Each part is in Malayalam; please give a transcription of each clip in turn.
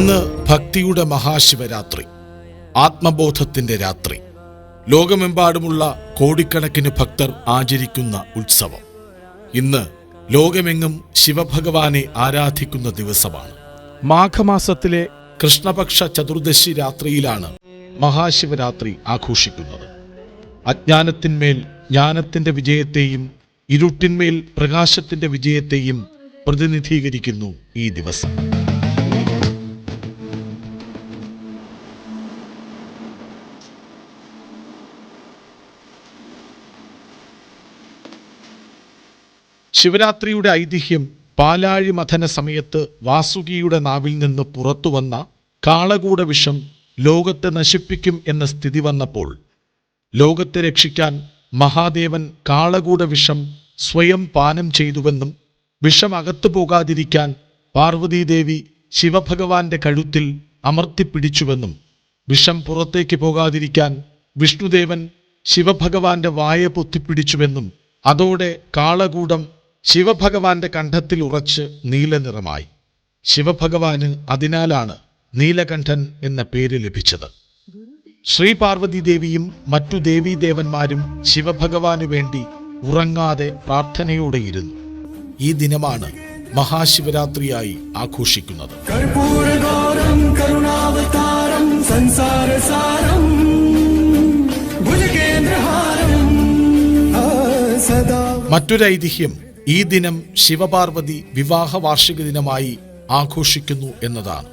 ഇന്ന് ഭക്തിയുടെ മഹാശിവരാത്രി, ആത്മബോധത്തിന്റെ രാത്രി. ലോകമെമ്പാടുമുള്ള കോടിക്കണക്കിന് ഭക്തർ ആചരിക്കുന്ന ഉത്സവം. ഇന്ന് ലോകമെങ്ങും ശിവഭഗവാനെ ആരാധിക്കുന്ന ദിവസമാണ്. മാഘമാസത്തിലെ കൃഷ്ണപക്ഷ ചതുർദശി രാത്രിയിലാണ് മഹാശിവരാത്രി ആഘോഷിക്കുന്നത്. അജ്ഞാനത്തിന്മേൽ ജ്ഞാനത്തിന്റെ വിജയത്തെയും ഇരുട്ടിന്മേൽ പ്രകാശത്തിന്റെ വിജയത്തെയും പ്രതിനിധീകരിക്കുന്നു ഈ ദിവസം. ശിവരാത്രിയുടെ ഐതിഹ്യം പാലാഴി മഥന സമയത്ത് വാസുകിയുടെ നാവിൽ നിന്ന് പുറത്തുവന്ന കാളകൂട വിഷം ലോകത്തെ നശിപ്പിക്കും എന്ന സ്ഥിതി വന്നപ്പോൾ ലോകത്തെ രക്ഷിക്കാൻ മഹാദേവൻ കാളകൂട വിഷം സ്വയം പാനം ചെയ്തുവെന്നും വിഷം അകത്തു പോകാതിരിക്കാൻ പാർവതീദേവി ശിവഭഗവാന്റെ കഴുത്തിൽ അമർത്തിപ്പിടിച്ചുവെന്നും വിഷം പുറത്തേക്ക് പോകാതിരിക്കാൻ വിഷ്ണുദേവൻ ശിവഭഗവാന്റെ വായ പൊത്തിപ്പിടിച്ചുവെന്നും അതോടെ കാളകൂടം ശിവഭഗവാന്റെ കണ്ഠത്തിൽ ഉറച്ച് നീലനിറമായി. ശിവഭഗവാന് അതിനാലാണ് നീലകണ്ഠൻ എന്ന പേര് ലഭിച്ചത്. ശ്രീ പാർവതീദേവിയും മറ്റു ദേവീദേവന്മാരും ശിവഭഗവാനു വേണ്ടി ഉറങ്ങാതെ പ്രാർത്ഥനയോടെയിരുന്നു. ഈ ദിനമാണ് മഹാശിവരാത്രിയായി ആഘോഷിക്കുന്നത്. മറ്റൊരു ഐതിഹ്യം ഈ ദിനം ശിവപാർവതി വിവാഹ വാർഷിക ദിനമായി ആഘോഷിക്കുന്നു എന്നതാണ്.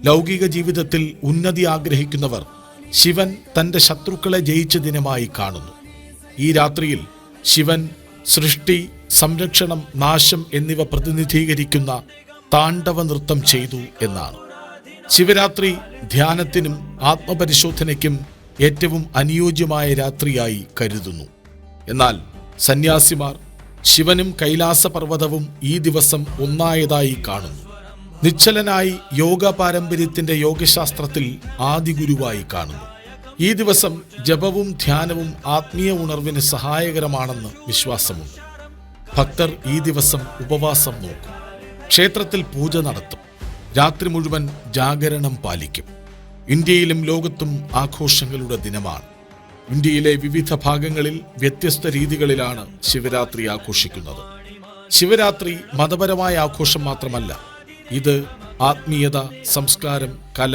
ലൗകിക ജീവിതത്തിൽ ഉന്നതി ആഗ്രഹിക്കുന്നവർ ശിവൻ തൻ്റെ ശത്രുക്കളെ ജയിച്ച ദിനമായി കാണുന്നു. ഈ രാത്രിയിൽ ശിവൻ സൃഷ്ടി, സംരക്ഷണം, നാശം എന്നിവ പ്രതിനിധീകരിക്കുന്ന താണ്ഡവ നൃത്തം ചെയ്തു എന്നാണ്. ശിവരാത്രി ധ്യാനത്തിനും ആത്മപരിശോധനയ്ക്കും ഏറ്റവും അനുയോജ്യമായ രാത്രിയായി കരുതുന്നു. എന്നാൽ സന്യാസിമാർ ശിവനും കൈലാസപർവ്വതവും ഈ ദിവസം ഒന്നായതായി കാണുന്നു. നിശ്ചലനായി യോഗ പാരമ്പര്യത്തിന്റെ യോഗശാസ്ത്രത്തിൽ ആദിഗുരുവായി കാണുന്നു. ഈ ദിവസം ജപവും ധ്യാനവും ആത്മീയ ഉണർവിന് സഹായകരമാണെന്ന് വിശ്വാസമുണ്ട്. ഭക്തർ ഈ ദിവസം ഉപവാസം നോക്കും, ക്ഷേത്രത്തിൽ പൂജ നടത്തും, രാത്രി മുഴുവൻ ജാഗരണം പാലിക്കും. ഇന്ത്യയിലും ലോകത്തും ആഘോഷങ്ങളുടെ ദിനമാണ്. ഇന്ത്യയിലെ വിവിധ ഭാഗങ്ങളിൽ വ്യത്യസ്ത രീതികളിലാണ് ശിവരാത്രി ആഘോഷിക്കുന്നത്. ശിവരാത്രി മതപരമായ ആഘോഷം മാത്രമല്ല, ഇത് ആത്മീയത, സംസ്കാരം, കല,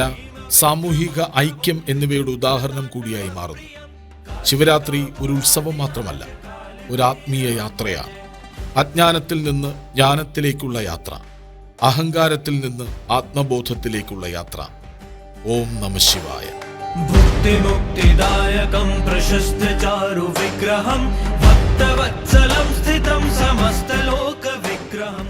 സാമൂഹിക ഐക്യം എന്നിവയുടെ ഉദാഹരണം കൂടിയായി മാറുന്നു. ശിവരാത്രി ഒരു ഉത്സവം മാത്രമല്ല, ഒരു ആത്മീയ യാത്രയാണ്. അജ്ഞാനത്തിൽ നിന്ന് ജ്ഞാനത്തിലേക്കുള്ള യാത്ര, അഹങ്കാരത്തിൽ നിന്ന് ആത്മബോധത്തിലേക്കുള്ള യാത്ര. ഓം നമഃ ശിവായ. भुक्तिमुक्तिदायकं प्रशस्तचारु विग्रहं भक्तवत्सलं स्थितं समस्तलोकविग्रहं